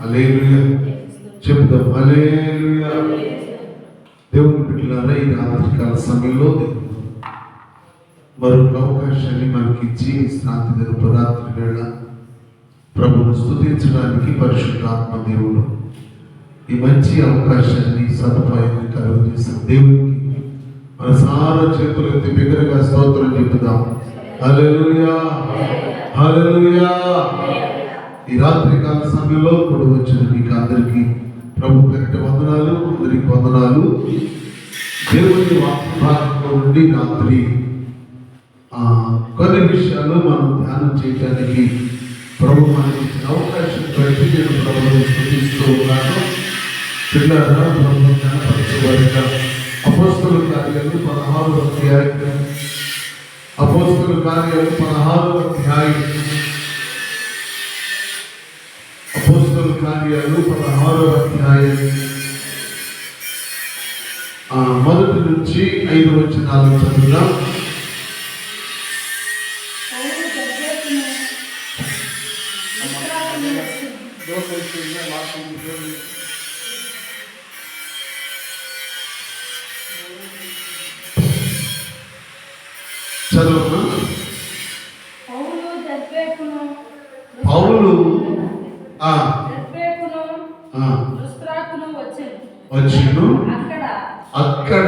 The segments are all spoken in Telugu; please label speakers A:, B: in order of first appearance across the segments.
A: హల్లెలూయా చెప్దాం. హల్లెలూయా. దేవుని బిడ్డలారా, ఈ రాత్రికాల సమయంలో మరొక అవకాశాన్ని మనకిచ్చి శాంతి దినపు రాత్రి వేళ ప్రభువును స్తుతించడానికి పరిశుద్ధాత్మ దేవుడు ఈ మంచి అవకాశాన్ని సదుపాయాన్ని కలుగజేసిన దేవునికి మనసారా చేతులెత్తి బిగ్గరగా స్తోత్రం చెప్పుదాం. హల్లెలూయా హల్లెలూయా. ఈ రాత్రి కాల సమయంలో కూడా వచ్చిన మీకు అందరికీ ప్రభు పేరిట వందనాలు, అందరికి వందనాలు. దేవుని వాక్యంలో నుండి రాత్రి కొన్ని విషయాలు మనం ధ్యానం చేయడానికి ప్రభు మనకి అవకాశం బట్టి నేను ప్రభుత్వం స్తుతిస్తూ ఉన్నాను. పిల్లల ప్రభు జ్ఞానపరచబడిన అపోస్తలుల కార్యాలు 16వ అధ్యాయం, అపోస్తలుల కార్యాలు 16వ అధ్యాయం, అపోస్తలుల కార్యాలు 16వ అధ్యాయం మొదటి నుంచి 5 వచనాలు చదువుదాం. చదువు. పౌలు వచ్చెను. అక్కడ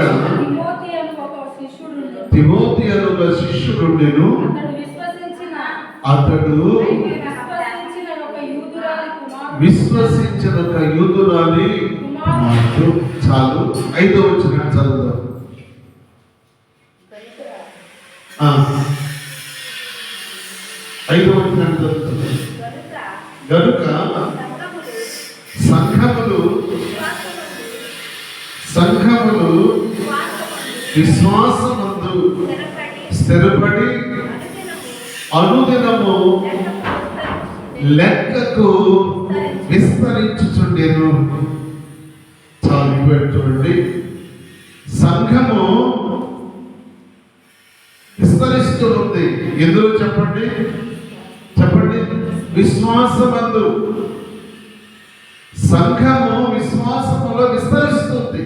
A: తిమోతి అను ఒక శిష్యుడుండెను. అతడు విశ్వసించిన ఒక యూదురాలి కుమారుడు. చాలు. 5వ వచనం చదువుదాం. గనుక సంఘములు విశ్వాసమందు స్థిరపడి అనుదినము లెక్కకు విస్తరించుచుండెను. చాలు చూడండి. సంఘము విస్తరిస్తూ ఉంది. ఎందులో చెప్పండి, చెప్పండి. విశ్వాసమందు. సంఘము విశ్వాసములో విస్తరిస్తుంది.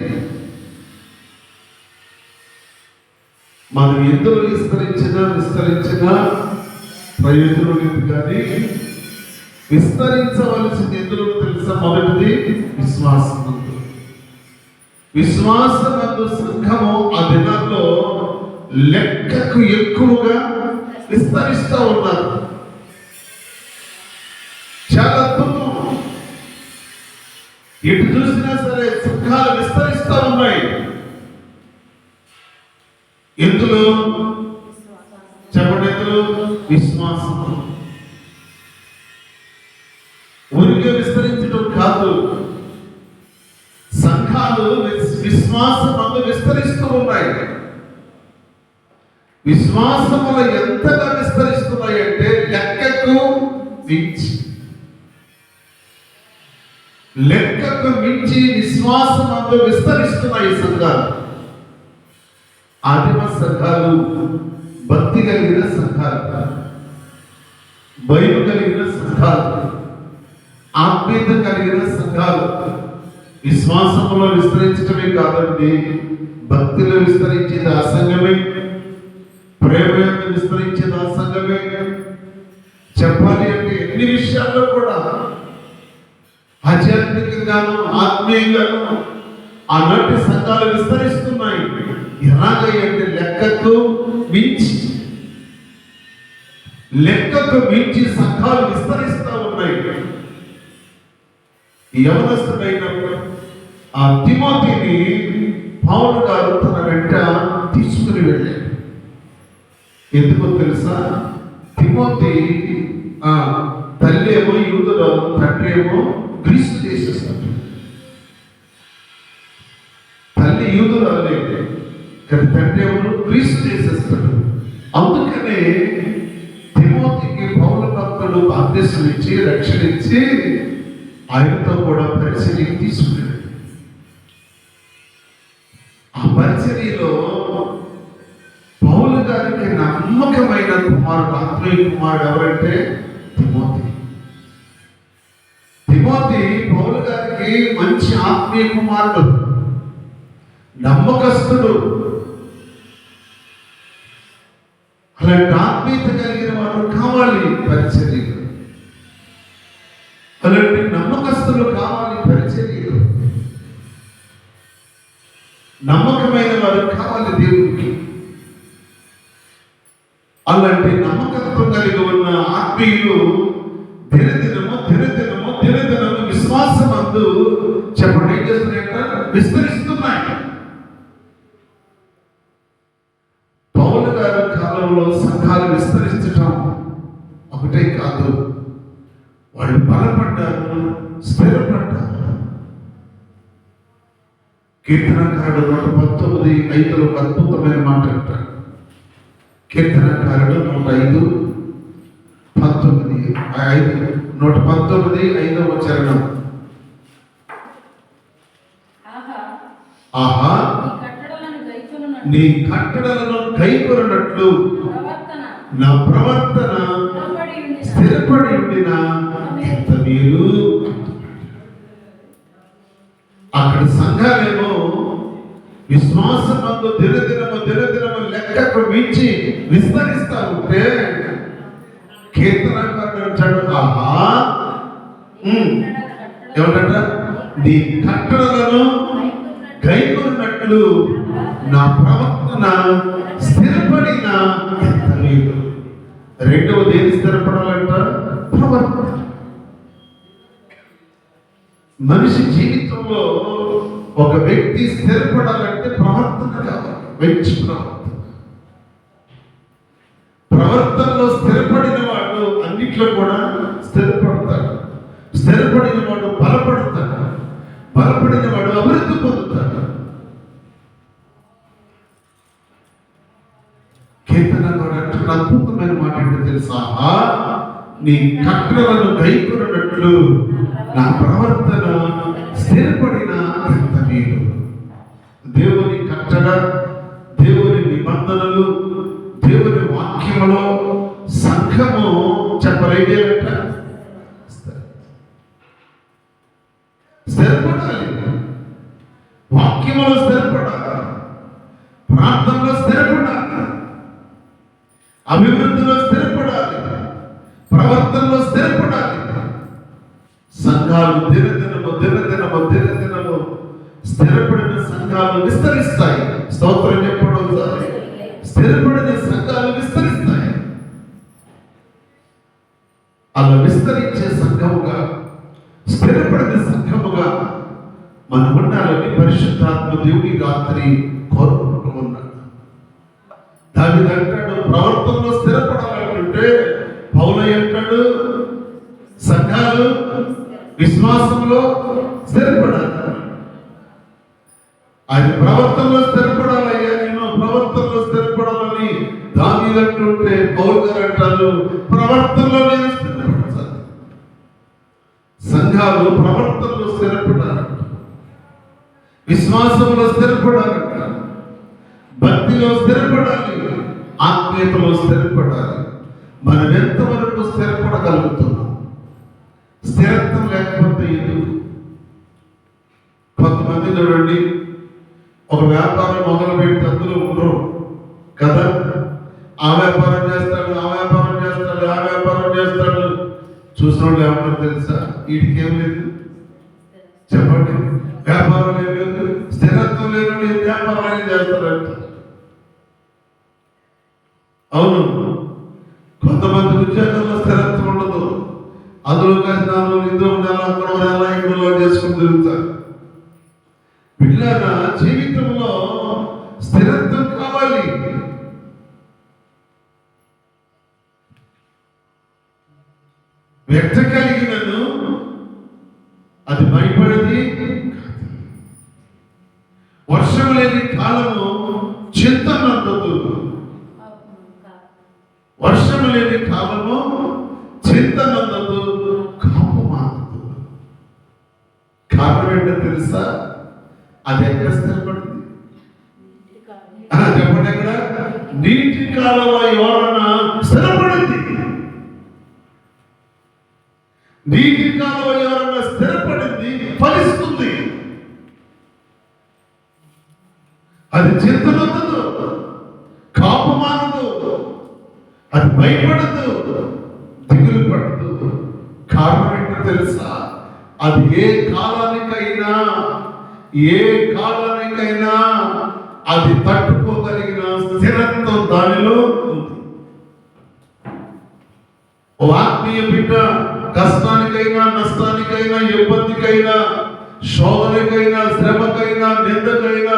A: మనం ఎందులో విస్తరించినా ప్రయోజనం లేదు. కానీ విస్తరించవలసింది ఎందులో తెలుసా? మొదటిది విశ్వాసమందు. విశ్వాసమందు సంఘము ఆ దినాల్లో లెక్కకు ఎక్కువగా విస్తరిస్తూ ఉన్నారు. చాలా అద్భుతం. ఎటు చూసినా సరే సంఘాలు విస్తరిస్తూ ఉన్నాయి. ఎందులో చెప్పండి, ఎందులో? విశ్వాసం. ఊరికే విస్తరించడం కాదు, సంఘాలు విశ్వాసం అందు విస్తరిస్తూ ఉన్నాయి. విశ్వాసములు ఎంతగా విస్తరిస్తున్నాయంటే లెక్కకు మించి విశ్వాసమందు విస్తరిస్తున్నాయి సంఘాలు. ఆదిమ సంఘాలు భక్తి కలిగిన సంఘాలు, భయం కలిగిన సంఘాలు, ఆత్మీయత కలిగిన సంఘాలు. విశ్వాసములో విస్తరించడమే కాదండి, భక్తిలో విస్తరించేది ఆ సంఘమే, ప్రేమ విస్తరించేది ఆ సంఘమే. చెప్పాలి అంటే ఎన్ని విషయాల్లో కూడా ఆధ్యాత్మికంగాను ఆత్మీయంగాను ఆనాటి సంఘాలు విస్తరిస్తున్నాయి. ఎలాగంటే లెక్కకు మించి సంఘాలు విస్తరిస్తూ ఉన్నాయి. యవనస్తుడైన ఆ తిమోతిని పౌలు గారు తన వెంట తీసుకుని వెళ్ళాడు. ఎందుకో తెలుసా? తిమోతి తల్లి ఏమో యూదురాలు, తండ్రి ఏమో గ్రీసు దేశస్థుడు. తల్లి యూదురాలే కానీ తండ్రి ఏమో గ్రీసు దేశస్థుడు. అందుకనే తిమోతికి పౌలు భక్తుడు బాప్తిసం ఇచ్చి రక్షణ ఇచ్చి ఆయనతో కూడా పరిచర్యకి తీసుకున్నాడు. ఆ పరిచర్యలో పౌలు గారికి నమ్మకమైన కుమారుడు, ఆత్మీయ కుమారుడు ఎవరంటే తిమోతి. తిమోతి పౌలు గారికి మంచి ఆత్మీయ కుమారుడు, నమ్మకస్తుడు. అలాంటి ఆత్మీయత కలిగిన వాడు కావాలి పరిచర్యలు. అలాంటి నమ్మకస్తులు కావాలి పరిచర్యలు. నమ్మకమైన వారు కావాలి దేవుడికి. అలాంటి నమ్మకత్వం కలిగి ఉన్న ఆత్మీయులు దినదినము విశ్వాసమందు చెప్పండి ఏం చేస్తున్నాయంట? విస్తరిస్తున్నాయి. పౌలు గారి కాలంలో సంఘాలు విస్తరించటం ఒకటే కాదు, వాళ్ళు బలపడ్డారు, స్థిరపడ్డారు. కీర్తనకారుడు 119:5 ఒక అద్భుతమైన మాట అంటాడు. కీర్తనకారుడు 119:5 చరణం. ఆహా, నీ కట్టడలను గైకొనున్నట్లు నా ప్రవర్తన స్థిరపడి ఉండిన ఎంత మేలు. అక్కడ సంఘాలేమో విశ్వాసమందు దినదినము లెక్కకు మించి విస్తరిస్తా ఉంటే కీర్తనకారుడు అంటాడు, ఆహా ఏమంట, నీ కట్టడలను గైకొన్నట్లు నా ప్రవర్తన స్థిరపడిన ఎంత మేలు. రెండవది ఏది స్థిరపడాలంట? ప్రవర్తన. మనిషి జీవితంలో ఒక వ్యక్తి స్థిరపడాలంటే ప్రవర్తన కావాలి. మంచి ప్రవర్తనలో స్థిరపడిన వాడు అన్నిట్లో కూడా స్థిరపడతాడు. స్థిరపడిన వాడు బలపడతాడు. బలపడిన వాడు అభివృద్ధి పొందుతాడు. కీర్తనకారుడు అంటున్న అద్భుతమైన మాట ఏంటో తెలుసా? నీ కట్టడలను గైకొనున్నట్లు నా ప్రవర్తన స్థిరపడిన ఎంత మేలు. దేవుని కట్టడ, దేవుని నిబంధనలు, దేవుని వాక్యములో సంఘము చెప్పలేదేట స్థిరపడాలి. వాక్యములో స్థిరపడాలి, ప్రార్థనలో స్థిరపడాలి, అభివృద్ధిలో స్థిరపడాలి, ప్రవర్తనలో స్థిరపడాలి. సంఘాలు దినదినము స్థిరపడిన సంఘాలు విస్తరిస్తాయి. స్తోత్రం చెప్పడం సార్. స్థిరపడిన సంఘాలు విస్తరిస్తాయి. అలా విస్తరించే సంఘముగా, స్థిరపడిన సంఘముగా మనం ఉండాలని పరిశుద్ధాత్మ దేవుని రాత్రి కోరుకుంటూ ఉన్నాడు. దావిది అంటాడు, ప్రవర్తనలో స్థిరపడాలంటే పౌలు అంటాడు, సంఘాలు విశ్వాసంలో స్థిరపడాలి. ఆయన ప్రవర్తనలో స్థిరపడాలయ్యా, నేను ప్రవర్తనలో స్థిరపడాలని దావీదు అంటుంటే పౌలు గారు అంటారు, ప్రవర్తనలో నేను స్థిరపడాలి. సంఘాలు ప్రవర్తనలో స్థిరపడాలంట, విశ్వాసంలో స్థిరపడాలంట, భక్తిలో స్థిరపడాలి, ఆత్మీయతలో స్థిరపడాలి. మనం ఎంతవరకు స్థిరపడగలుగుతున్నాం? స్థిరత్వం లేకపోతే ఎందుకు? కొంతమంది చూడండి, ఒక వ్యాపారం మొదలు పెడితే అందులో ఉండరు కదా. ఆ వ్యాపారం చేస్తాడు, ఆ వ్యాపారం చేస్తాడు, ఆ వ్యాపారం చేస్తాడు. చూసిన వాళ్ళు ఏమన్నారు తెలుసా? వీడికేం లేదు, చెప్పండి. వ్యాపారం లేదు, స్థిరత్వం లేదు, వ్యాపారం అనేది చేస్తాడంట. అవును, కొంతమంది ఉద్యోగంలో స్థిరత్వం ఉండదు. అందులో కష్టాలు, ఇందులో అక్కడ ఇందులో చేసుకుని తిరుగుతారు. పిల్లల జీవితంలో స్థిరత్వం కావాలి. వ్యక్త కలిగినను అది భయపడేది. వర్షం లేని కాలము చింతనందదు. వర్షం లేని కాలము చింతనందదు, కాపు మానదు. కారణం ఏంటో తెలుసా? అది ఎక్కడ స్థిరపడింది? చెప్పండి, ఎక్కడ? నీటి కాలంలో ఎవరన్నా స్థిరపడింది. నీటి కాలంలో ఎవరన్నా స్థిర అది చింతనొద్దదు, కాపు మానదు, అది భయపడదు, దిగులు పడదు. కారణం ఏంటో తెలుసా? అది ఏ కాలానికైనా అది తట్టుకోగలిగిన స్థిరత్వం దానిలో ఉంది. ఓ ఆత్మీయ బిడ్డ కష్టానికైనా, నష్టానికైనా, ఇబ్బందికైనా, శోధనకైనా, శ్రమకైనా, నిందకైనా,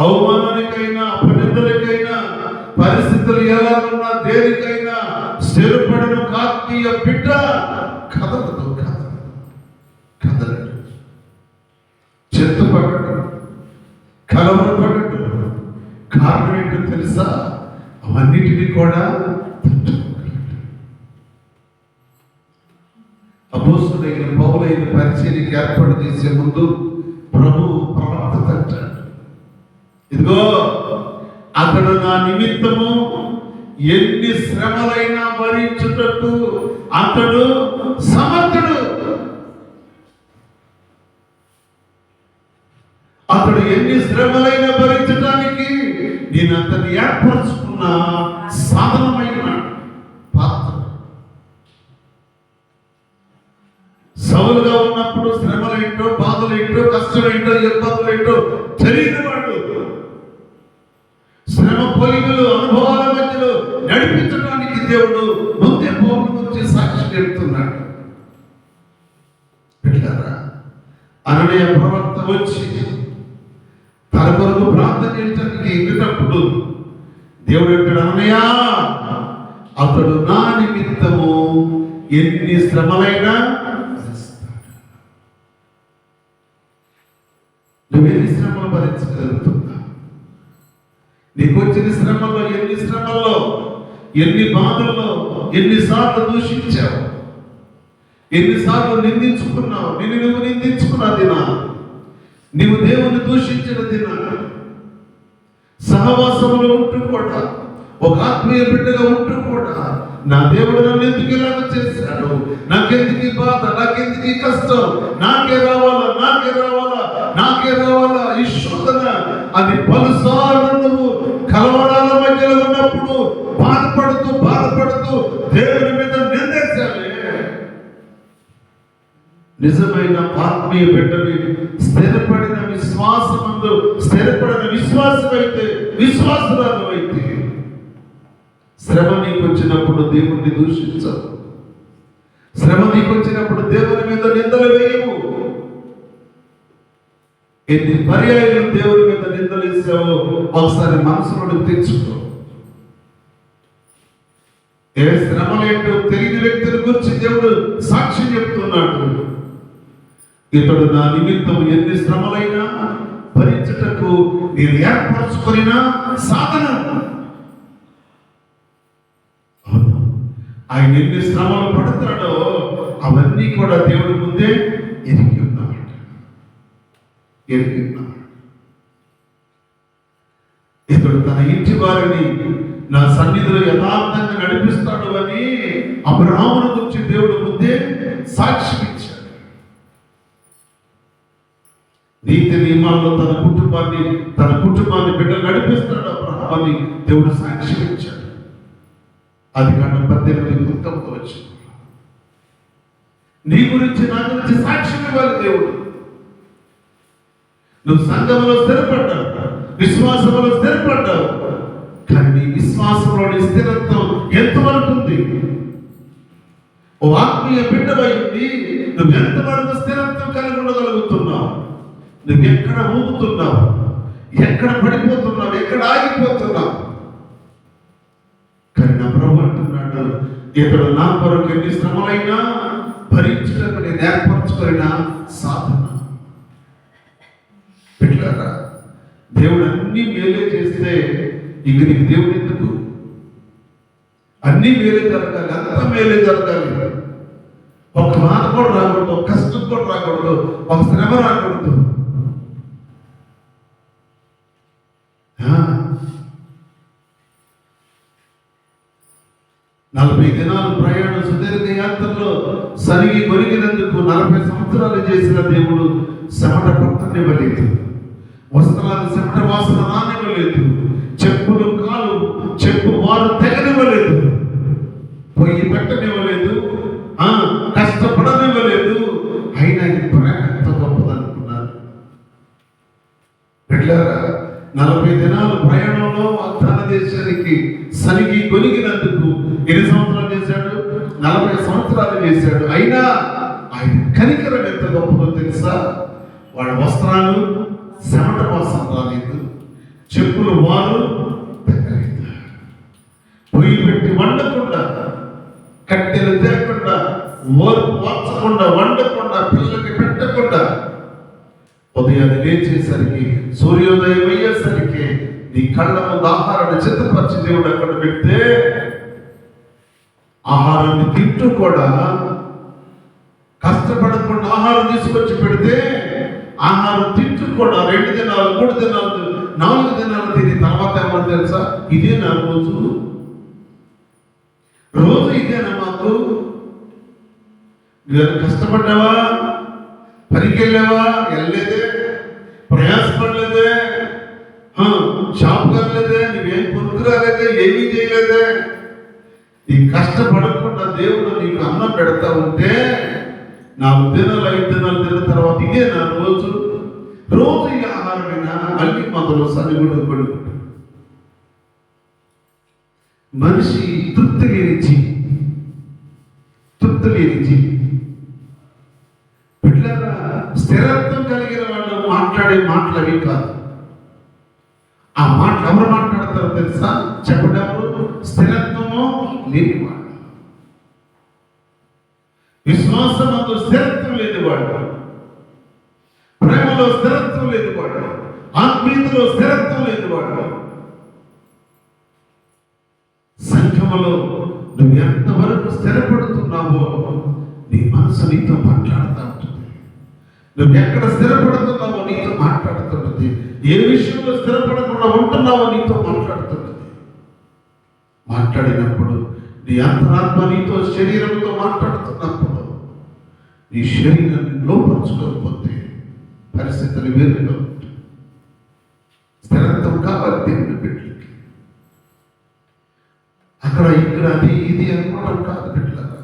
A: అవమానానికైనా, అపనిందలకైనా, పరిస్థితులు ఎలా ఉన్నా దేనికైనా స్థిరపడిన ఆత్మీయ బిడ్డ కదలదు, చెత్తపడటం, కలవరపడటం. కారణం ఏంటో తెలుసా? అవన్నిటినీ కూడా అపోస్తలుడైన పౌలైన పరిచర్యకి ఏర్పాటు చేసే ముందు ప్రభు ప్రవక్త అంటాడు, ఇదిగో అతడు నా నిమిత్తము ఎన్ని శ్రమలైనా భరించుటకు అతడు సమర్థుడు. అతడు ఎన్ని శ్రమలైనా భరించడానికి నేను అతన్ని ఏర్పరచుకున్న సాధనమైన పాత్ర. సౌలుగా ఉన్నప్పుడు శ్రమలేంటో, బాధలేంటో, కష్టమేంటో, ఇబ్బందులేంటో తెలియని వాడు శ్రమ పొలిగులు అనుభవాల మధ్యలో నడిపించడానికి దేవుడు ముందే పౌలు గురించి సాక్షి చెప్తున్నాడు. పెట్టారా? అననీయ ప్రవక్త వచ్చి తన కొరకు ప్రార్థన చేయడానికి ఎగినప్పుడు దేవుడు అంటాడు, అననీయ అతడు నా నిమిత్తము ఎన్ని శ్రమలైనా నువ్వెన్ని శ్రమలు భరించగలుగుతున్నా? నీకు వచ్చిన శ్రమల్లో, ఎన్ని శ్రమల్లో, ఎన్ని బాధల్లో ఎన్నిసార్లు దూషించావు, ఎన్నిసార్లు నిందించుకున్నావు, నువ్వు నిందించుకున్న దినా, నీవు దేవుని దూషించిన దినా, సహవాసంలో ఉంటూ కూడా, ఒక ఆత్మీయ బిడ్డగా ఉంటూ కూడా నా దేవుడు నన్ను ఎందుకు ఇలాగ చేశాడు, నాకెందుకు బాధ, నాకెందుకు కష్టం, నాకే రావాలా ఈ శోధన అని పలుసార్లు నువ్వు కలవడాల మధ్యలో ఉన్నప్పుడు బాధపడుతూ దేవుని మీద నిందేశావే. నిజమైన ఆత్మీయ బిడ్డని స్థిరపడిన విశ్వాసమైతే, విశ్వాసరాలు అయితే శ్రమ నీకు వచ్చినప్పుడు దేవుణ్ణి దూషించవు, శ్రమ నీకు వచ్చినప్పుడు దేవుని మీద నిందలు వేయవు. ఎన్ని పర్యాయాలు దేవుని మీద నిందలు వేసావో ఒకసారి మనసులోకి తెచ్చుకో. ఏ శ్రమలేంటో తెలియని వ్యక్తుల గురించి దేవుడు సాక్ష్యం చెప్తున్నాడు. ఇతడు నా నిమిత్తం ఎన్ని శ్రమలైనా భరించుటకు నేను ఏర్పరచుకున్న సాధన. ఆయన ఎన్ని శ్రమలు పడతాడో అవన్నీ కూడా దేవుడి ముందే ఎరిగి ఉన్నాడు. ఇతడు తన ఇంటి వారిని నా సన్నిధిలో యథార్థంగా నడిపిస్తాడు అని అబ్రహామును గురించి దేవుడు ముందే సాక్ష్యం ఇచ్చాడు. నీతి నియమాల్లో తన కుటుంబాన్ని బిడ్డ నడిపిస్తాడు అబ్రహాము అని దేవుడు సాక్ష్యం ఇచ్చాడు. అది కాదు 18 వచ్చి నీ గురించి నా గురించి సాక్ష్యం ఇవ్వాలి దేవుడు. నువ్వు సంఘంలో స్థిరపడ్డావు, విశ్వాసంలో స్థిరపడ్డావు, కానీ నీ విశ్వాసంలోని స్థిరత్వం ఎంతవరకు ఉంది? ఓ ఆత్మీయ బిడ్డవైంది నువ్వు ఎంతవరకు స్థిరత్వం కలిగి ఉండగలుగుతున్నావు? నువ్వు ఎక్కడ ఊగుతున్నావు, ఎక్కడ పడిపోతున్నావు, ఎక్కడ ఆగిపోతున్నావు? కానీ నా ప్రభు అంటున్నాడు, ఇతడు నా కొరకు ఎన్ని శ్రమలైనా భరించడానికి నేను ఏర్పరచుకున్న సాధన. పెట్టారా? దేవుడు అన్ని మేలే చేస్తే ఇంక నీకు దేవుడు ఎందుకు? అన్ని మేలే జరగాలి, అంత మేలే జరగాలి. ఒక మాట కూడా రాకూడదు, ఒక కష్టం కూడా రాకూడదు, ఒక శ్రమ రాకూడదు. 40 దినాలు ప్రయాణం సుదీర్ఘ యాత్రలో సరిగి కొరిగినందుకు 40 సంవత్సరాలు చేసిన దేవుడు శ్రమట పట్టనివ్వలేదు. వస్త్రాలు చెమట వాసన రానివ్వలేదు, చెప్పులు కాలు చెప్పు వారు తెగనివ్వలేదు, పొయ్యి పెట్టనివ్వలేదు, కష్టపడనివ్వలేదు. అయినా ఈ ప్రేమ ఎంత గొప్పదనుకున్నారు. బిడ్డలారా, 40 దినాలు ప్రయాణంలో వాగ్దాన దేశానికి సనిగి గొనిగినందుకు ఎన్ని సంవత్సరాలు చేశాడు? 40 సంవత్సరాలు చేశాడు. అయినా ఆయన కనికరం ఎంత గొప్పదో తెలుసా? వాడి వస్త్రాలు చెమట వాసన రాలేదు, చెప్పులు వారు తగ్గలేదు. పొయ్యి పెట్టి వండకుండా, కట్టెలు తేకుండా, ఓర్పు వార్చకుండా, వండకుండా, పిల్లలకి పెట్టకుండా, ఉదయాన్ని లేచేసరికి సూర్యోదయం అయ్యేసరికి నీ కళ్ళ ముందు ఆహారాన్ని చిత్తపరిచి దేవుడు అక్కడ పెడితే ఆహారాన్ని తింటూ కూడా కష్టపడకుండా ఆహారం తీసుకొచ్చి పెడితే ఆహారం తింటూ కూడా 2 దినాలు 3 దినాలు 4 దినాలు తిని తర్వాత ఏమన్నా తెలుసా? ఇదే నా రోజు ఇదేనా మాకు? నువ్వు కష్టపడ్డావా? పనికి వెళ్ళావా? వెళ్ళలేదే. ప్రయాసపడలేదే, షాప్ కలలేదే, నువ్వేం కొనుక్కురాలేదే, ఏమీ చేయలేదే. నీ కష్టపడకుండా దేవుడు నీకు అన్నం పెడతా ఉంటే 4 దినాలు 5 దినాలు తిన్న తర్వాత ఇదే నా రోజు ఈ ఆహారమైనా మళ్ళీ మొదలు సనిగుడు కొడుకు. మనిషి తృప్తి లేని జీవి. బిడ్డలారా, స్థిరత్వం కలిగిన వాళ్ళు మాట్లాడే మాటలు అవి కాదు. ఆ మాటలు ఎవరు మాట్లాడతారో తెలుసా? చెప్పేటప్పుడు స్థిరత్వము లేనివాడు, విశ్వాసమందు స్థిరత్వం లేనివాడు, ప్రేమలో స్థిరత్వం లేనివాడు, ఆత్మీయతలో స్థిరత్వం లేనివాడు. సంఘములో నువ్వు ఎంతవరకు స్థిరపడుతున్నావో నీ మనసు నీతో మాట్లాడుతూ ఉంటుంది. నువ్వు ఎక్కడ స్థిరపడుతున్నావో నీతో మాట్లాడుతున్నది. ఏ విషయంలో స్థిరపడకుండా ఉంటున్నావో నీతో మాట్లాడుతున్నది. మాట్లాడినప్పుడు నీ అంతరాత్మ నీతో శరీరంతో మాట్లాడుతున్నప్పుడు నీ శరీరాన్ని లోపరుచుకోకపోతే పరిస్థితులు వేరుగా ఉంటాయి. స్థిరత్వం కావాలి దేవుని బిడ్డలకి. అక్కడ ఇక్కడ అది ఇది అనుకోవడం కాదు బిడ్డలారా.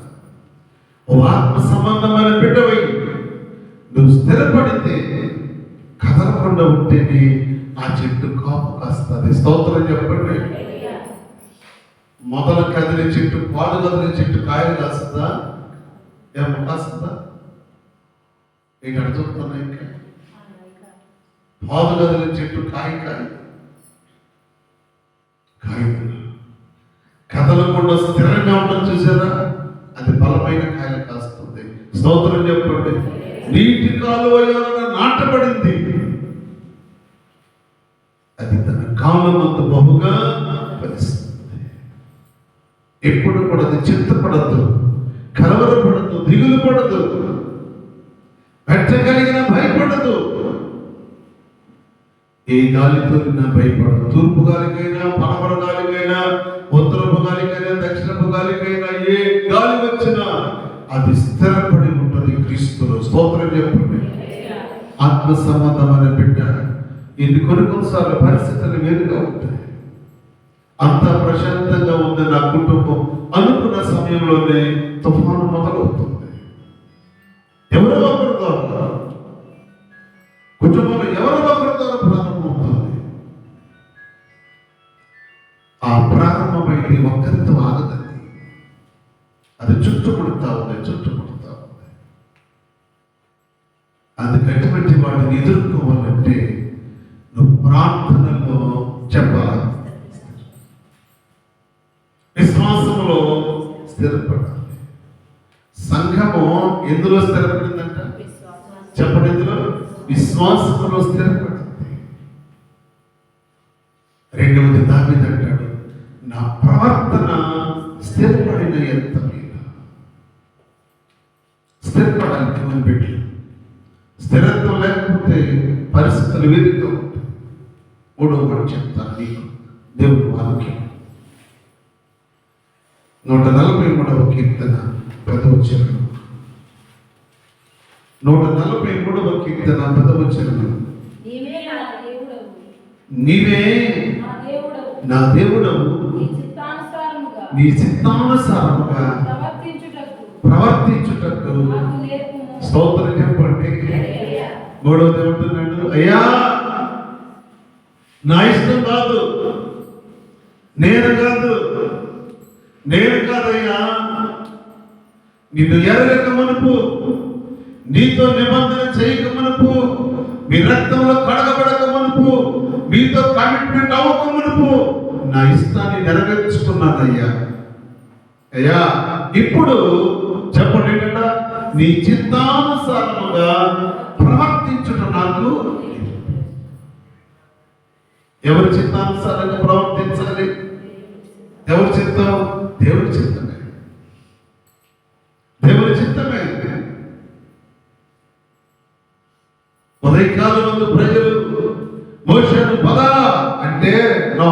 A: ఓ ఆత్మ సంబంధమైన బిడ్డవై నువ్వు స్థిరపడితే కదలకుండా ఉంటేనే ఆ చెట్టు కాపు కాస్తుంది. స్తోత్రం చెప్పండి. మొదలు కదిలే చెట్టు, పాలు కదిలే చెట్టు కాయలు కాస్తుందా? ఏమో కాస్తుందా? నీకు అడుగుతున్నా. ఇంకా పాలు కదిలే చెట్టు కాయదు. కదలకుండా స్థిరంగా ఉండడం చూసారా? అది బలమైన కాయలు కాస్తుంది. స్తోత్రం చెప్పండి. నీటి కాలువ నాటబడింది, అది తన కాలమందు బహుగా ఫలిస్తుంది. ఎప్పుడు కూడా అది చింతపడద్దు, కలవరపడద్దు, దిగులు పడదు, పెట్టగలిగిన భయపడదు. ఏ గాలితో భయపడదు. తూర్పు గాలికైనా, పడమర గాలికైనా, ఉత్తరపు గాలికైనా, దక్షిణపు గాలికైనా, ఏ గాలి వచ్చినా అది స్థిరపడి ఉంటుంది క్రీస్తులో. స్తోత్రం చెప్పండి. ఆత్మ సంబంధమైన బిడ్డ ఇది కొన్నిసార్లు పరిస్థితులు వేరుగా ఉంటాయి. అంత ప్రశాంతంగా ఉంది నా కుటుంబం అనుకున్న సమయంలోనే తుఫాను మొదలవుతుంది. ఎవరో ఒకరి ద్వారా కుటుంబంలో ఎవరో ఒకరి ద్వారా ప్రారంభమవుతుంది. ఆ ప్రారంభమైంది ఒక్కరితో ఆగదండి. అది చుట్టుముడుతా ఉంది. అందుకటువంటి వాటిని ఎదుర్కోవాలంటే నువ్వు ప్రార్థనలో చెప్పాలి, విశ్వాసంలో స్థిరపడాలి. సంఘము ఎందులో స్థిరపడిందంట? చెప్పండి. ఎందులో? విశ్వాసంలో స్థిరపడింది. రెండవది దావీదు అంటాడు, నా ప్రవర్తన స్థిరపడిన ఎంత మీద. స్థిరపడానికి మనం పెట్టి స్థిరత్వం లేకపోతే పరిస్థితులు వేరుగా ఉంటాయి. 3వ మాట చెప్తాను నీకు, దేవుడు వాక్యం. 143వ కీర్తన 10వ వచనం. 143వ కీర్తన 10వ వచనం.
B: నీవే నా దేవుడవు,
A: నీవే
B: నా దేవుడవు,
A: నా దేవుడవు,
B: నీ చిత్తానుసారముగా
A: ప్రవర్తించుటకు
B: నాకు నేర్పుము.
A: స్తోత్రం చెప్పండి. మూడవది ఏమంటున్నాడు? అయ్యా నా ఇష్టం కాదు, నేను కాదయ్యా, నిన్ను ఎరగక మునుపు, నీతో నిబంధన చేయక మునుపు, మీ రక్తంలో కడగబడక మునుపు, మీతో కమిట్మెంట్ అవ్వక మునుపు నా ఇష్టాన్ని నెరవేర్చుకున్నానయ్యా. అయ్యా ఇప్పుడు చెప్పండి ఏంటంటే, నీ చిత్తానుసారముగా ప్రవర్తించుట నాకు. ఎవరి చిత్తానుసారంగా ప్రవర్తించాలి? ఎవరి చిత్తం? దేవుడి చిత్తమే, దేవుడి చిత్తమే. ఉదయకాలం ముందు ప్రజలు మోషేను పదా అంటే నో,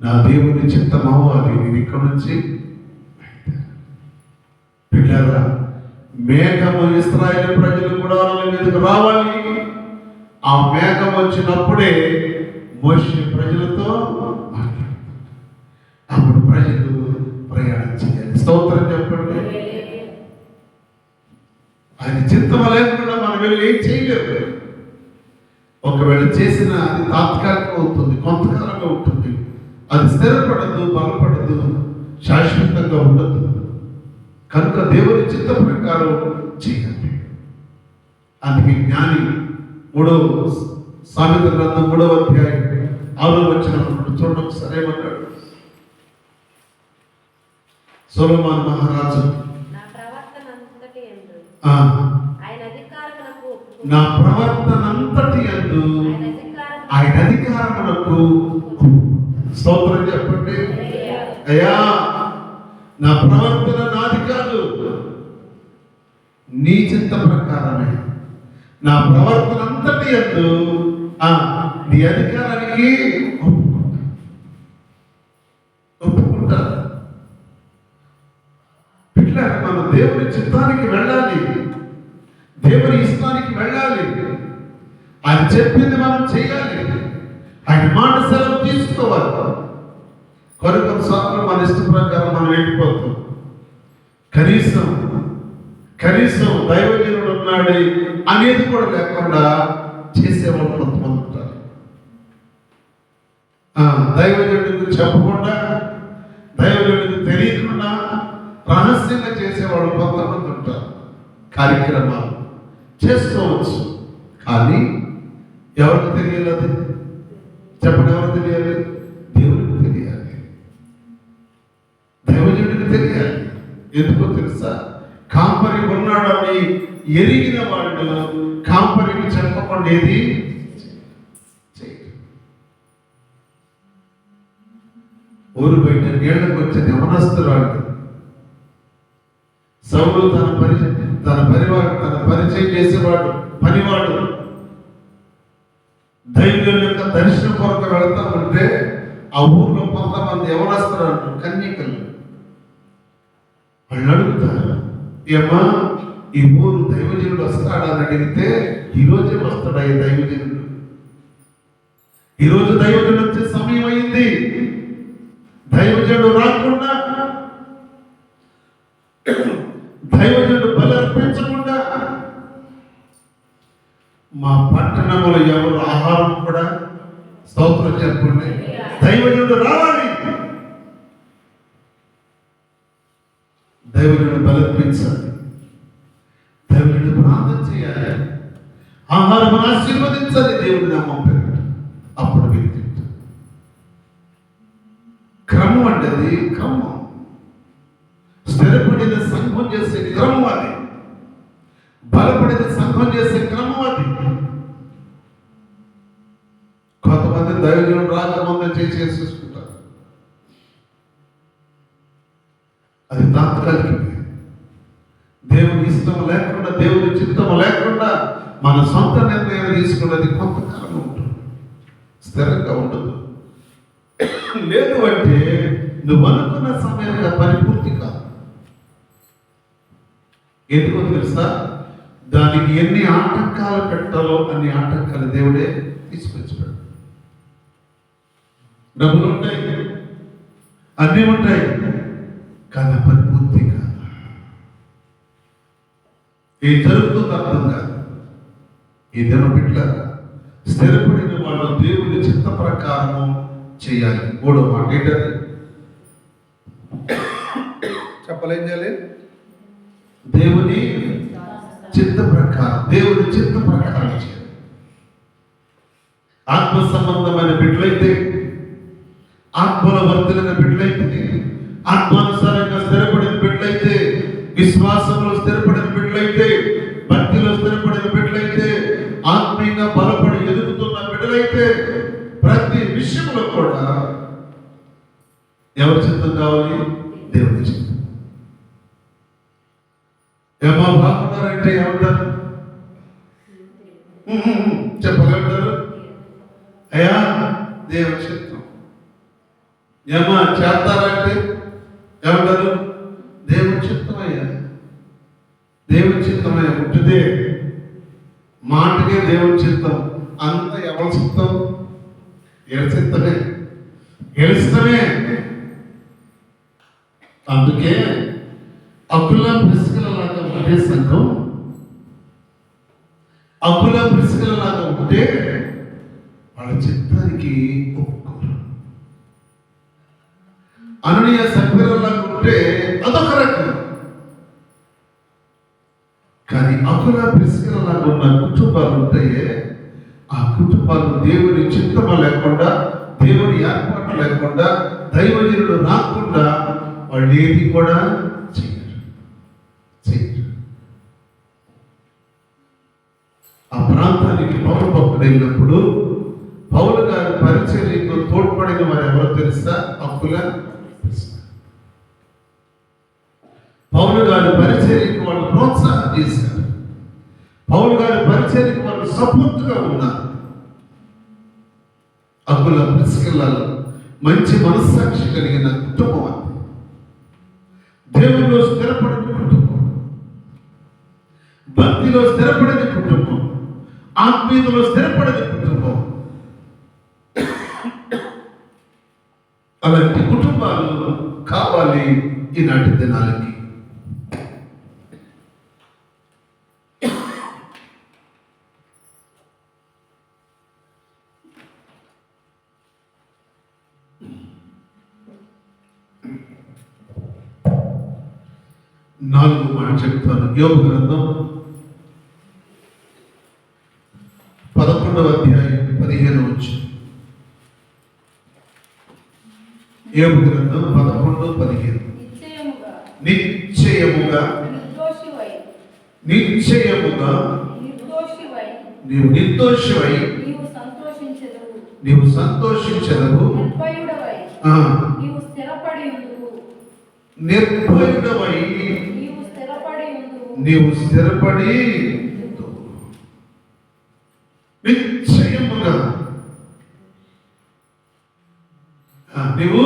A: నా దేవుని చిత్తం అవ్వాలి. నేను ఇక్కడి నుంచి పిల్లరా, మేఘము ఇశ్రాయేలు ప్రజలు గుడారాల మీదకు రావాలి. ఆ మేఘం వచ్చినప్పుడే మోషే ప్రజలతో మాట్లాడతాడు. అప్పుడు ప్రజలు ప్రయాణం చేయాలి. స్తోత్రం చెప్పండి. ఆయన చిత్తం లేకుండా మనం వెళ్ళి ఏం చేయలేము. ఒకవేళ చేసిన అది తాత్కాలికంగా ఉంటుంది, కొంతకాలంగా ఉంటుంది. అది స్థిరపడదు, బలపడదు, శాశ్వతంగా ఉండదు. కనుక దేవుని చిత్త ప్రకారం చేయాలి. అందుకే జ్ఞాని సామెతల గ్రంథం 3వ అధ్యాయం 6వ వచనం చూడండి. సరేమన్నాడు సొలొమోను మహారాజు, నా ప్రవర్తనంతటి యందు ఆయన అధికారములకు. స్తోత్రం చెప్పండి. అయ్యా నా ప్రవర్తన నాది కాదు, నీ చిత్త ప్రకారమే. నా ప్రవర్తన అంతటి యందు నీ అధికారానికి ఒప్పుకుంటా. పిల్లలు మనం దేవుని చిత్తానికి వెళ్ళాలి, దేవుని ఇష్టానికి వెళ్ళాలి. ఆయన చెప్పింది మనం చేయాలి, ఆయన మాట సెలవు తీసుకోవాలి. కొన్నిసార్లు మన ఇష్ట ప్రకారం మనం వెళ్ళిపోతాం. కనీసం దైవజనుడు ఉన్నాడు అనేది కూడా లేకుండా చేసేవాళ్ళు కొంతమంది ఉంటారు. దైవజనుడికి చెప్పకుండా, దైవజనుడికి తెలియకుండా రహస్యంగా చేసేవాళ్ళు కొంతమంది ఉంటారు. కార్యక్రమాలు చేసుకోవచ్చు, కానీ ఎవరికి తెలియాలి? చెప్పండి, ఎవరికి తెలియాలి? దేవుడికి తెలియాలి, దైవజనుడికి తెలియాలి. ఎందుకో తెలుసా? కాంపరి ఉన్నాడని ఎరిగిన వాళ్ళు కాంపరికి చెప్పకుండా ఏది ఊరు బయట నీళ్లకు వచ్చిన యవనస్తురాడు సౌలు తన పరిచయం చేసేవాడు, పనివాడు. దైవం యొక్క దర్శనం కొరకు వెళతా ఉంటే ఆ ఊర్లో కొంతమంది యవనస్తురాడు, కన్యకలు. వాళ్ళు అడుగుతారు, ఏమా ఈ ఊరు దైవజనుడు వస్తాడని అడిగితే, ఈరోజే వస్తాడా ఈ దైవజనుడు? ఈరోజు దైవజనుడు వచ్చే సమయం అయింది. దైవజనుడు రాకుండా, దైవజనుడు బలి అర్పించకుండా మా పట్టణంలో ఎవరు ఆహారం కూడా. స్తోత్రం చెప్పండి. దైవజనుడు రావాలి, దైవజనుడు బలర్పించాలి, దైవజనుడు ప్రార్థన చేయాలి, ఆహారం ఆశీర్వదించాలి దేవుడి నామం పేరిట. అప్పుడు వ్యక్తి క్రమం అంటే అది క్రమం. స్థిరపడిన సంఘం చేసే క్రమం అది, బలపడిన సంఘం చేసే క్రమం అది. కొంతమంది దైవజనుడు రాకముందే చేసేసుకుంటారు. అది తాత్కాలికమే. దేవుని ఇష్టం లేకుండా, దేవుని చిత్తం లేకుండా మన సొంత నిర్ణయం తీసుకున్నది కొంతకాలం ఉంటుంది, స్థిరంగా ఉండదు. లేదు అంటే నువ్వు అనుకున్న సమయంగా పరిపూర్తి కాదు. ఎందుకో తెలుసా? దానికి ఎన్ని ఆటంకాలు పెట్టాలో అన్ని ఆటంకాలు దేవుడే తీసుకొచ్చాడు. డబ్బులు ఉంటాయి, అన్నీ ఉంటాయి, కానీ పరిపూర్తి కాదు. ఏం జరుగుతుందో అర్థం కాదు. ఏదైనా బిడ్డ స్థిరపడిన వాళ్ళు దేవుని చిత్త ప్రకారం చేయాలి. మూడో మాట ఏంటది? చెప్పలేం చేయాలి? దేవుని చిత్త ప్రకారం, దేవుని చిత్త ప్రకారం చేయాలి. ఆత్మ సంబంధమైన బిడ్డలైతే, ఆత్మల వర్ధన బిడ్డలైతే, ఆత్మానుసారంగా స్థిరపడిన బిడ్డలైతే, విశ్వాసంలో స్థిరపడిన బిడ్డలైతే, భక్తిలో స్థిరపడిన బిడ్డలైతే, ఆత్మీయంగా బలపడి ఎదుగుతున్న బిడ్డలైతే, ప్రతి విషయంలో కూడా ఎవరి చిత్తం కావాలి? దేవుని చిత్తం. ఏమో బాగున్నారంటే ఏమంటారు? చెప్పగలుగుతారు? అయ్యా దేవుని చిత్తం. ఏమో చేస్తారంటే ఏమంటారు? దేవుని చిత్తమయ్యా, దేవుని చిత్తమయ్యా. పుట్టిదే మాటకే దేవుని చిత్తం. అంత ఎవరి చిత్తం? ఎవరి చిత్తమే, గెలుస్తమే. అందుకే అకుల ప్రిస్కిలలాగా ఉంటే సంఘం, అకుల ప్రిస్కిలలాగా ఉంటే వాళ్ళ చిత్తానికి ఒప్పుకోరు. అననీయ సభ్యులలాగా ఉంటే అదొక రకం. కానీ అకుల ప్రిస్కిలలాగా ఉన్న కుటుంబాలు ఉంటాయే, ఆ కుటుంబాలు దేవుని చిత్తమ లేకుండా, దేవుని ఏర్పాటు లేకుండా, దైవజనుడు రాకుండా వాళ్ళు ఏది కూడా చేయరు. ఆ ప్రాంతానికి పౌలు భక్తుడు వెళ్ళినప్పుడు పౌలు గారి పరిచర్యకు తోడ్పడిన వారు ఎవరో తెలుసా? అకుల. పౌలు గారి పరిచర్యకు వాళ్ళు ప్రోత్సాహం చేశారు. పౌలు గారి పరిచర్యకు వాళ్ళు సపోర్ట్గా ఉన్నారు. అకుల ప్రిస్కిల్లాలో మంచి మనస్సాక్షి కలిగిన కుటుంబం అది. దేవుల్లో స్థిరపడిన కుటుంబం, భక్తిలో స్థిరపడిన కుటుంబం, ఆత్మీయతలో స్థిరపడిన కుటుంబం. అలాంటి కుటుంబాలు కావాలి ఈనాటి దినాలకి. నాలుగు మాట చెప్తాను. యోబు గ్రంథం 11వ అధ్యాయం 15 యోబు గ్రంథం 11:15. నిశ్చయముగా నీవు నిర్దోషివై నీవు సంతోషించదవు, నిర్భయుడవై నీవు స్థిరపడి నిశ్చయముగా నీవు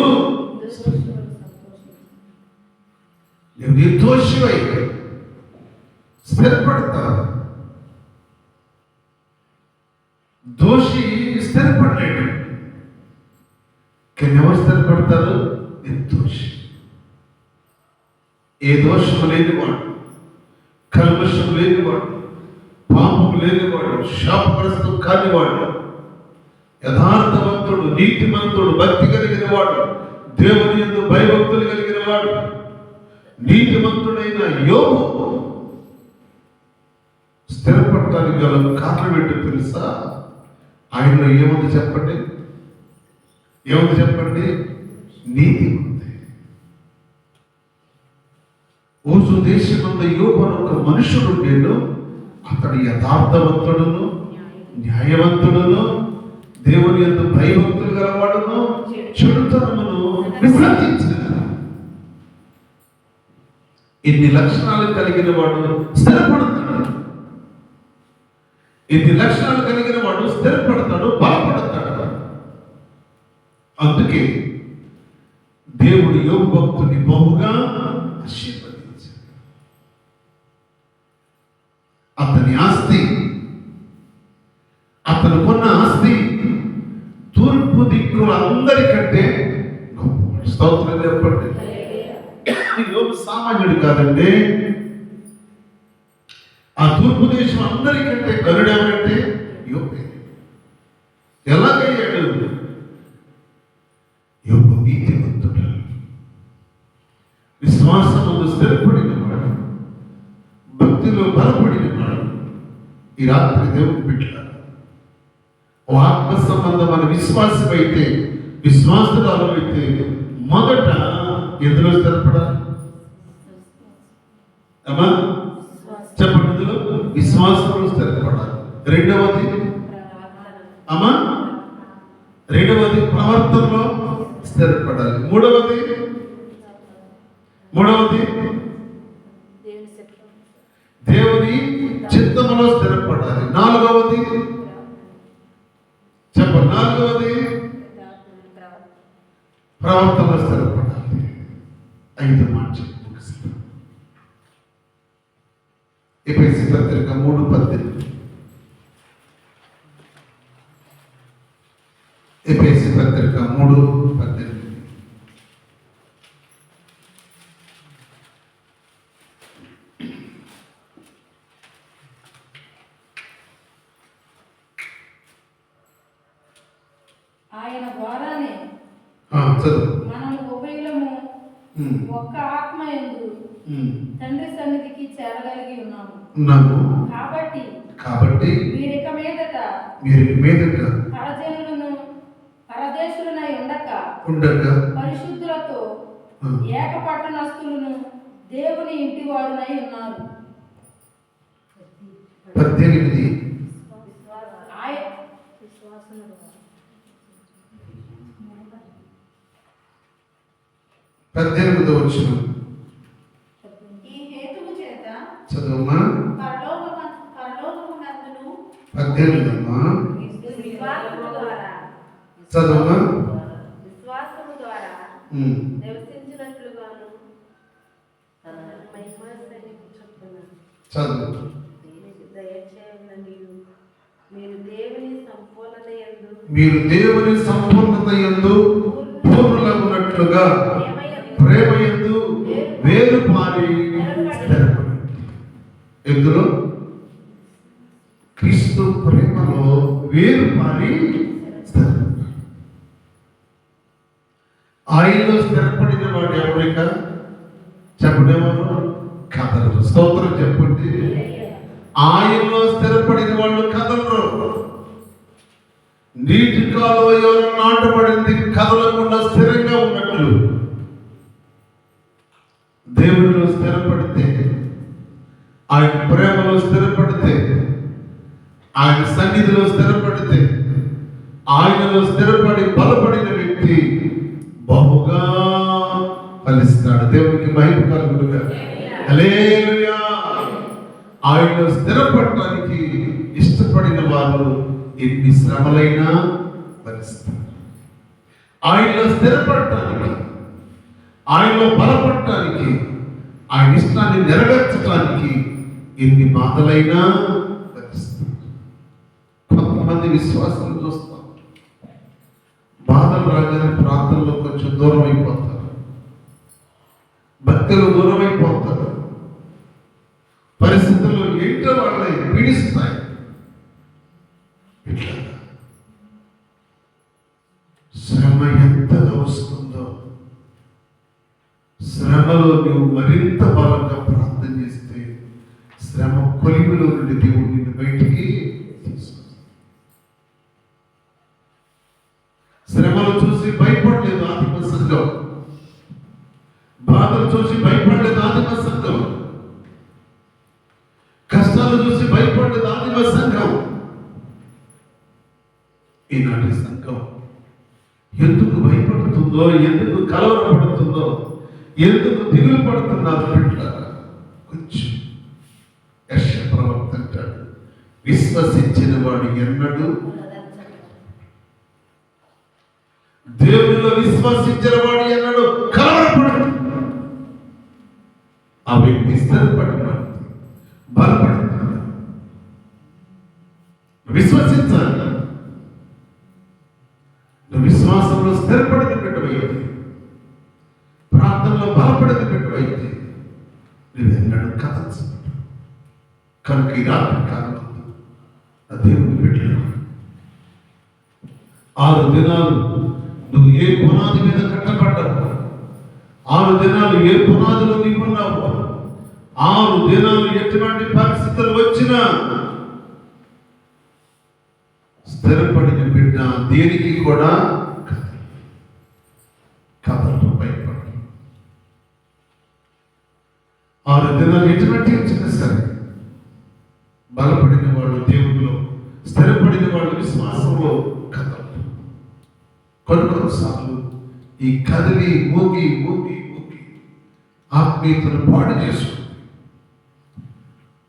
A: నిర్దోషివై స్థిరపడతావు. దోషి స్థిరపడలేడు. కానీ ఎవరు స్థిరపడతారు? నిర్దోషి. ఏ దోషము లేనివాడు, కల్మషం లేనివాడు, పాపం లేనివాడు, శాపగ్రస్తం కానివాడు, యథార్థవంతుడు, నీతిమంతుడు, భక్తి కలిగిన వాడు, దేవుని యందు భయభక్తులు కలిగిన వాడు, నీతిమంతుడైన యోబు స్థిరపడటానికి గల కారణం ఏంటో తెలుసా? ఆయనలో ఏముంది చెప్పండి? ఏముంది చెప్పండి? నీతి ఉంది. ఊసు దేశమందు యోబు అని ఒక మనుషుడు నేను, అతడు యథార్థవంతుడును, న్యాయవంతుడును, దేవుని యందు భయభక్తులు గలవాడును, చెడుతనమును విసర్జించాడు. ఇన్ని లక్షణాలు కలిగిన వాడు స్థిరపడతాడు. ఇన్ని లక్షణాలు కలిగిన వాడు స్థిరపడతాడు, బలపడతాడు. అందుకే దేవుడు యోబు భక్తుని బహుగా ఆశీర్వదించాడు. అతని అతని ఆస్తి, అతను కొన్న ఆస్తి తూర్పు దిక్కుల అందరికంటే గొప్ప. స్తోత్రం చెప్పండి. యోబు సామాన్యుడు కాదండి. ఆ తూర్పు దేశం అందరికంటే గరుడెవరంటే యోబే. ఎలాగయ్యాడు? యోబు నీతిమంతుడు, విశ్వాసములో స్థిరపడిన వాడు, భక్తిలో బలపడిన వాడు. ఈ రాత్రి దేవుని బిడ్డ ఓ ఆత్మ సంబంధమైన విశ్వాసమైతే, విశ్వాసరాలు అయితే మొదట ఎందులో స్థిరపడాలి? అమ్మా చెప్పండి. ఇందులో విశ్వాసంలో స్థిరపడాలి. రెండవది అమ్మా, రెండవది ప్రవర్తనలో స్థిరపడాలి. మూడవది దేవుని చిత్తములో స్థిరపడాలి. నాలుగవది చెప్పండి. నాలుగవది ప్రవర్తనలో స్థిరపడాలి. ఐదు మాట ముగిస్తాం. ఎఫెసీ పత్రిక 3:18. ఎఫెసీ పత్రిక 3:18.
B: ఆయన ద్వారానే
A: చదువు.
B: మనము ఉభయులము ఒక్క ఆత్మ యందు తండ్రి సన్నిధికి చేరగలిగి ఉన్నాము.
A: కాబట్టి
B: వీరిక మీదట పరజనులను పరదేశులనై ఉండక పరిశుద్ధులతో ఏకపట్టణస్థులను దేవుని ఇంటి వారునై ఉన్నారు.
A: 18. వచ్చిన
B: ఈ హేతువు చేత
A: చదువుమా.
B: పరలోకమందును
A: 18 అమ్మా చదువుమా.
C: విశ్వాసము ద్వారా నివసించినట్లుగాను
A: చదువు.
C: దయచేయండి. మీరు
A: దేవుని సంపూర్ణత యందు పూర్ణులగునట్లుగా ప్రేమ యందు వేరు పారి స్థిరపడండి. ఎందులో? క్రీస్తు ప్రేమలో వేరు పారి స్థిరపడండి. ఆయనలో స్థిరపడిన వాడు ఎవరిక చెప్పడేవారు కదలరు. స్తోత్రం చెప్పండి. ఆయనలో స్థిరపడిన వాళ్ళు కదలరు. నీటి కాలువ ఎవరు నాటబడింది కదలకుండా స్థిరంగా ఉన్నట్లు దేవుడిలో స్థిరపడితే, ఆయన ప్రేమలో స్థిరపడితే, ఆయన సన్నిధిలో స్థిరపడితే, ఆయనలో స్థిరపడి బలపడిన వ్యక్తి బహుగా ఫలిస్తాడు. దేవునికి మహిమ కలుగునుగా. హల్లెలూయా. ఆయనలో స్థిరపడటానికి ఇష్టపడిన వారు ఎన్ని శ్రమలైనా భరిస్తారు. ఆయనలో స్థిరపడటానికి, ఆయనలో బలపడటానికి, ఆయన ఇష్టాన్ని నెరవేర్చడానికి ఎన్ని బాధలైనా భరిస్తారు. కొంతమంది విశ్వాసం చూస్తాం, బాధలు రాగానే ప్రార్థనలో కొంచెం దూరం అయిపోతారు, భక్తులు దూరం అయిపోతారు. పరిస్థితుల్లో ఏంటో వాళ్ళని పీడిస్తాయి. శ్రమ ఎంతగా వస్తుందో, శ్రమలో నువ్వు మరింత బలంగా ప్రార్థన చేస్తే శ్రమ కొలిమిలో నుండి దేవుడు నిన్ను బయటికి తీసుకొస్తాడు. శ్రమలు చూసి భయపడలేదు ఆదిమ సంఘం, బాధలు చూసి భయపడలేదు ఆదిమ సంఘం, కష్టాలు చూసి భయపడలేదు ఆదిమ సంఘం. ఈనాటి సంఘం ఎందుకు భయపడుతుందో, ఎందుకు కలవరపడుతుందో, ఎందుకు దిగులు పడుతున్నారు బిడ్డలారా? కొంచెం యెషయా ప్రవక్త అంటాడు, విశ్వసించిన వాడు ఎన్నడూ, దేవునిలో విశ్వసించిన వాడు ఎన్నడూ కలవరపడడు. ఆ వ్యక్తి స్థిరపడినాడు, బలపడుతున్నాడు. విశ్వసించాలి. నువ్వు విశ్వాసంలో స్థిరపడిన బిడ్డవైతే, ప్రార్థనలో బలపడిన బిడ్డవైతే నువ్వెన్నడూ కథించబడ్డావు. కనుక ఈ రాత్రి కాలంలో ఆ దేవుని బిడ్డలు 6 దినాలు నువ్వు ఏ పునాది మీద కట్టబడ్డావు, 6 దినాలు ఏ పునాదిలో నీవు ఉన్నావు, 6 దినాలు ఎటువంటి పరిస్థితులు వచ్చినా స్థిరపడిన బిడ్డ దేనికి కూడా కథలతో భయపడి 6 దినాలు ఎటువంటి వచ్చినా సరే బలపడిన వాళ్ళు దేవుడిలో, స్థిరపడిన వాళ్ళు విశ్వాసంలో కథలు. కొన్నిసార్లు ఈ కదిలి ఊగి ఊగి ఊగి ఆత్మీయతను పాడు చేసుకుంది.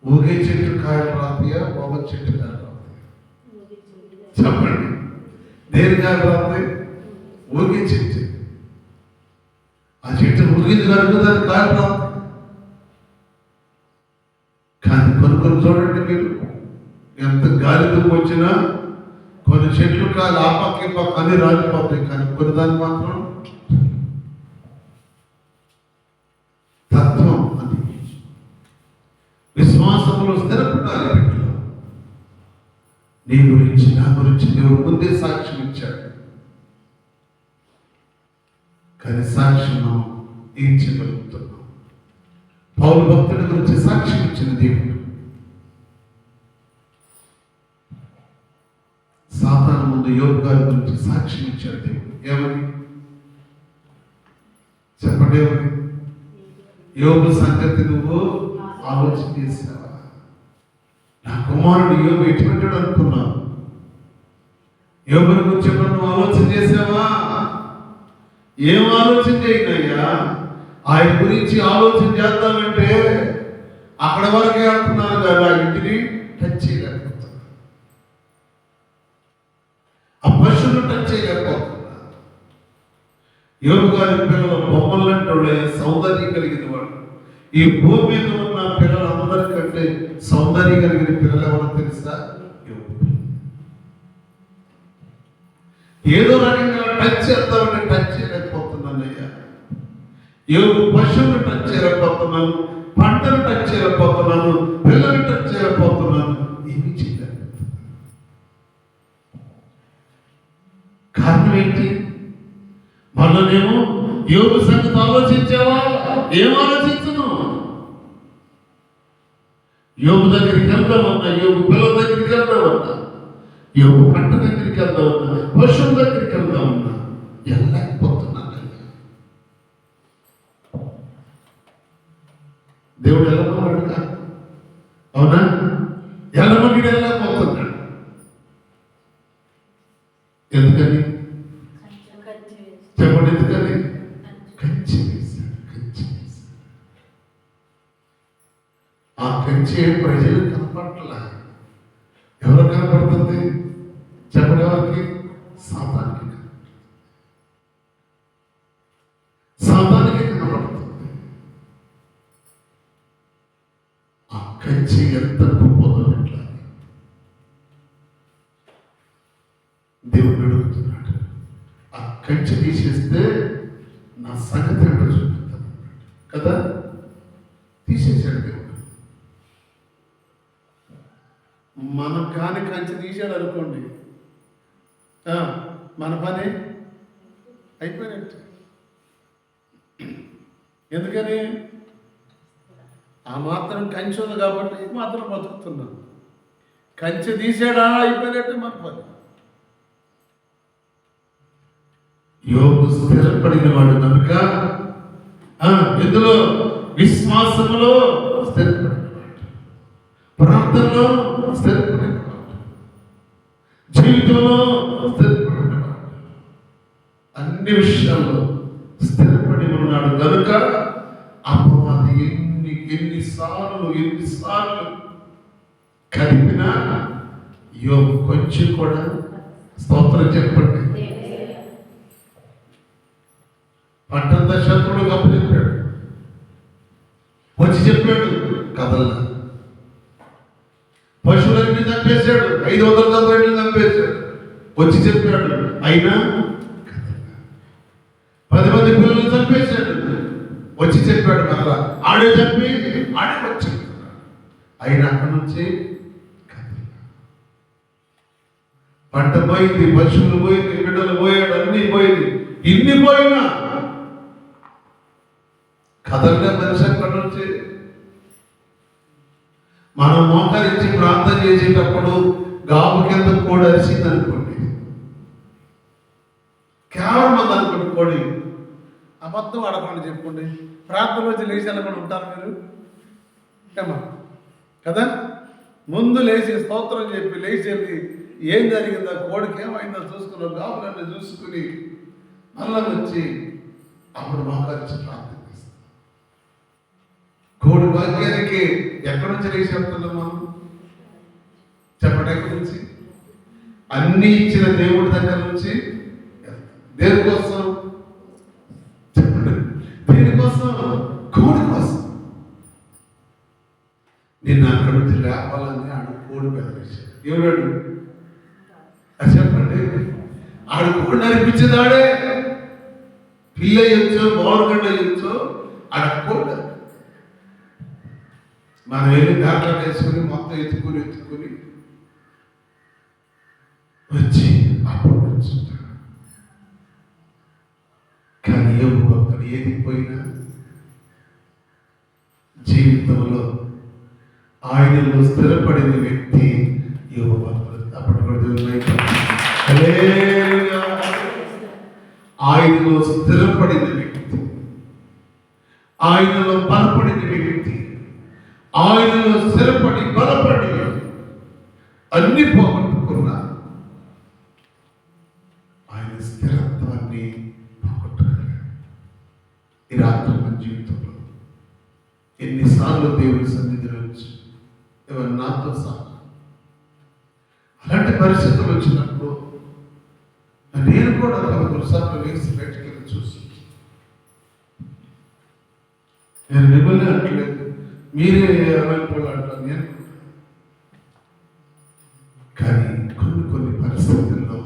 A: ఊగే చెట్టు కాయలు రాతయా, పోగ చెట్టు కాయలు రాతయా? చెప్పండి, దేని కాయలు రాతాయి? ఊగే చెట్టు. ఆ చెట్టు ఊగింది కనుక దాని కాయలు రాతాయి. కానీ కొన్ని చూడండి మీరు, ఎంత గాలి దుమ్ము వచ్చినా కొన్ని చెట్లు కాదు ఆ పక్క ఈ పక్క అన్ని రాలిపోతాయి. కానీ కొన్ని దాన్ని మాత్రం తత్వం అది. విశ్వాసంలో స్థిరపడాలి బిడ్డలు. నీ గురించి నా గురించి దేవుడు ముందే సాక్ష్యం ఇచ్చాడు. కానీ సాక్ష్యం ఏం చేయగలుగుతున్నాం? పౌలు భక్తుడి గురించి సాక్ష్యం ఇచ్చిన దేవుడు సాతాను ముందు యోబు గారి గురించి సాక్ష్యం ఇచ్చాడు దేవుడు. ఏమని చెప్పండి? ఏమని? యోబు సంగతి నువ్వు ఆలోచన చేసావా? నా కుమారుడు యోబు ఎటువంటి అనుకున్నావు? యోబుని గురించి నువ్వు ఆలోచన చేసావా? ఏం ఆలోచన చేయనయ్యా? ఆయన గురించి ఆలోచన చేద్దామంటే అక్కడ వరకే అంటున్నాను కదా, ఇంటిని టచ్ చేయలేకపోతున్నా, ఆ పశువును టచ్ చేయలేకపోతున్నా. యోబు గారి పిల్లలు బొమ్మలంటే సౌందర్యం కలిగిన వాడు. ఈ భూమి మీద ఉన్న పిల్లలందరికంటే సౌందర్యం కలిగిన పిల్లలు ఎవరో తెలుసా? ఏదో రకంగా టచ్ చేద్దామంటే టచ్ చేయలేకపోతున్నానయ్యా. యోబు పశువును టచ్ చేయలేకపోతున్నాను, పంటను టచ్ చేయలేకపోతున్నాను, పిల్లలు టచ్ చేయలేకపోతున్నాను, ఏమి చేయలేకపోతున్నాను. కారణం ఏంటి? మననేమో యోబు సంగతి ఆలోచించావా? ఏం ఆలోచించను? యోబు దగ్గరికి వెళ్దామన్నా, యోబు పిల్లల దగ్గరికి వెళ్దామన్నా, యోబు పంట దగ్గరికి వెళ్దామన్నా, పశువుల దగ్గరికి వెళ్దామన్నా వెళ్ళలేకపోతున్నాను. దేవుడు వెళ్ళమన్నాడుగా, అవునా? వెళ్ళమని వెళ్ళలేకపోతున్నాడు. ఎందుకని చెప్పండి? ఎందుకని? కంచి వేశాడు. కంచి వేశాడు. ఆ కంచి ప్రజలు కనపడట్లా. ఎవరు కనపడుతుంది? చెప్పండి, ఎవరికి? సాతానికి. సాతానికి కనపడుతుంది. ఆ కంచి ఎంత గొప్పదో ఎట్లా దేవుడు అడుగుతున్నాడు. ఆ కంచి తీసేస్తే నా సంగతి ఏంటో చూపుతాను కదా. తీసేసాడు దేవుడు. మనం కాని కంచి తీసాడు అనుకోండి, మన పని అయిపోయినట్టు. ఎందుకని? ఆ మాత్రం కంచి ఉంది కాబట్టి మాత్రం బతుకుతున్నాం. కంచె తీసాడా అయిపోయినట్టు మన పని. యోబు స్థిరపడిన వాడు కనుక ఇందులో విశ్వాసములో స్థిరపడినవాడు, ప్రార్థనలో స్థిరపడినవాడు, జీవితంలో స్థిరపడినవాడు, అన్ని విషయాల్లో స్థిరపడి ఉన్నాడు కనుక అపవాది ఎన్నిసార్లు కలిపినా యోబు కొంచెం కూడా స్తోత్రం చెప్పండి. పట్టంతా శత్రువులకు అప్పచెప్పాడు. వచ్చి చెప్పాడు కథల్లా, పశువుల పిల్లల్ని చంపేశాడు, 500 చంపేశాడు. వచ్చి చెప్పాడు, అయినా 10 మంది పిల్లల్ని చంపేశాడు. వచ్చి చెప్పాడు, మళ్ళా ఆడే చంపి ఆడే వచ్చి, అయినా అక్కడి నుంచి పంట పోయింది, పశువులు పోయింది, బిడ్డలు పోయాడు, అన్ని పోయింది. ఇన్ని పోయినా కదలే మనిషి అక్కడి నుంచి. మనం మోకరించి ప్రార్థన చేసేటప్పుడు గాబు కింద కోడి అరిసింది అనుకోండి, కేవలం మంది అనుకోండి కోడి.
D: అబద్ధం ఆడకుండా చెప్పుకోండి. ప్రార్థన వచ్చి లేచి వెళ్ళకుండా ఉంటారు మీరు ఏమా కదా? ముందు లేచి స్తోత్రం చెప్పి లేచి వెళ్ళి ఏం జరిగిందో, కోడికి ఏమైందో చూసుకున్నాం, గాబులన్నీ చూసుకుని మళ్ళీ వచ్చి అప్పుడు మోకరించి ప్రార్థన చేస్తాం. కోడి భాగ్యానికి ఎక్కడి నుంచి లేచి వెళ్తున్నాం మనం? చెప్పండి, ఎక్కడి నుంచి? అన్ని ఇచ్చిన దేవుడి దగ్గర నుంచి. దేనికోసం చెప్పండి? దేనికోసం? కోడి కోసం. నిన్న అక్కడి నుంచి లేపాలని ఆడు కోడి బెదిరించాడు. ఎవరాడు? చెప్పండి. ఆడు కోడి నడిపించేదాడే. పిల్ల అయ్యొచ్చో, బావుగడ్డ అయ్యొచ్చో, ఆడ కోడి. మనం వెళ్ళి దాంట్లో వేసుకుని మొత్తం ఎత్తుకుని వచ్చి అప్పుడు వచ్చుంటాడు. కానీ యోబు భక్తుడు ఏది పోయినా జీవితంలో ఆయనలో స్థిరపడిన వ్యక్తి యోబు భక్తుడు. అప్పుడు కూడా హల్లెలూయా. ఆయనలో స్థిరపడిన వ్యక్తి, ఆయనలో బలపడిన వ్యక్తి, ఆయనలో స్థిరపడి బలపడి అన్ని పోగొట్టుకున్నా ఆయన స్థిరత్వాన్ని పోగొట్టుకోలేదు. ఈ రాత్రి మన జీవితంలో ఎన్నిసార్లు దేవుని సన్నిధిలో వచ్చి ఎవరు నాతో సహా అలాంటి పరిస్థితులు వచ్చినప్పుడు నేను కూడా కొన్నిసార్లు వేసి బయటికి వెళ్ళి చూసి, నేను మిమ్మల్ని అంటలేదు, మీరే అలాంటి అంటారు నేను. కానీ కొన్ని పరిస్థితుల్లో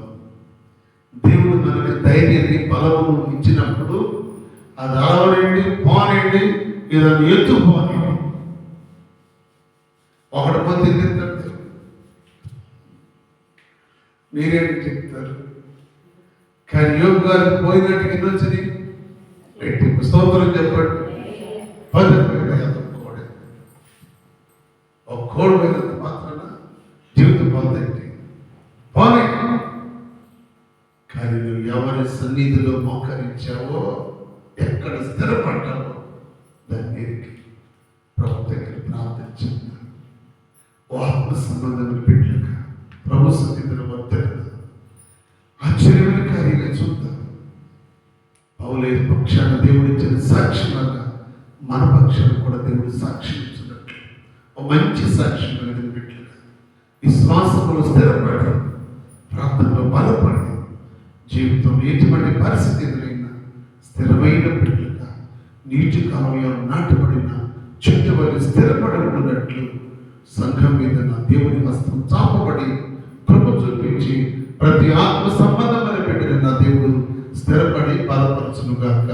D: దేవుడు మనకి ధైర్యాన్ని, బలము ఇచ్చినప్పుడు అది అలవనండి, పోనండి, ఏదైనా ఎత్తుపోని ఒకటి పోతే తింటాడు. మీరేంటి చెప్తారు? కానీ యోగు గారికి పోయినట్టు కింద వచ్చింది పెట్టి స్తోత్రం చెప్పండి. 10 కోడి, ఒక కోడి పోయినంత మాత్రాన జీవితం పోతాయి పోనీ. కానీ నువ్వు ఎవరి సన్నిధిలో మోకరించావో, ఎక్కడ స్థిరపడ్డావో దాన్ని ప్రభు దగ్గర ప్రార్థించాను. ఆత్మ సంబంధమైన బిడ్డలుగా ప్రభు సన్నిధిలో వర్తన ఆశ్చర్యమైన కార్యంగా చూద్దాం. పౌలేరు పక్షాన దేవుడు ఇచ్చిన సాక్ష్యం వల్ల మన పక్షాన కూడా దేవుడు సాక్ష్యం ఇచ్చినట్లు ఒక మంచి సాక్ష్యం కలిగిన బిడ్డలుగా విశ్వాసంలో స్థిరపడి, ప్రార్థనలో బలపడి, జీవితంలో ఎటువంటి పరిస్థితి ఎదురైనా స్థిరమైన బిడ్డలుగా, నీటి కాలంలో నాటబడిన చెట్టు వల్ల స్థిరపడి ఉన్నట్లు సంఘం మీద నా దేవుని హస్తం చాపబడి కృప చూపించి ప్రతి ఆత్మ సంబంధమైన బిడ్డని నా దేవుడు స్థిరపడి బలపరచునుగాక.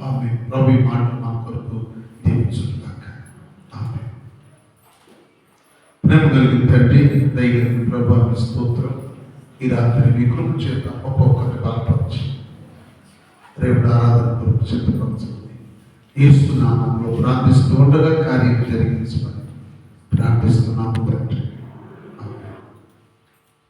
D: ఆమె ప్రభు ఈ మాటలు మా కొరకు దీవించునుగాక. ఆమె ప్రేమ కలిగిన తండ్రి, దయగలిగిన ప్రభు స్తోత్రం. ఈ రాత్రి మీ కృప చేత ఒక్కొక్కరిని బలపరచి రేపు ఆరాధన కొరకు సిద్ధపరచుకుంది. యేసు నామములో ప్రార్థిస్తూ ఉండగా కార్యం జరిగించమని ప్రార్థిస్తున్నాము తండ్రి.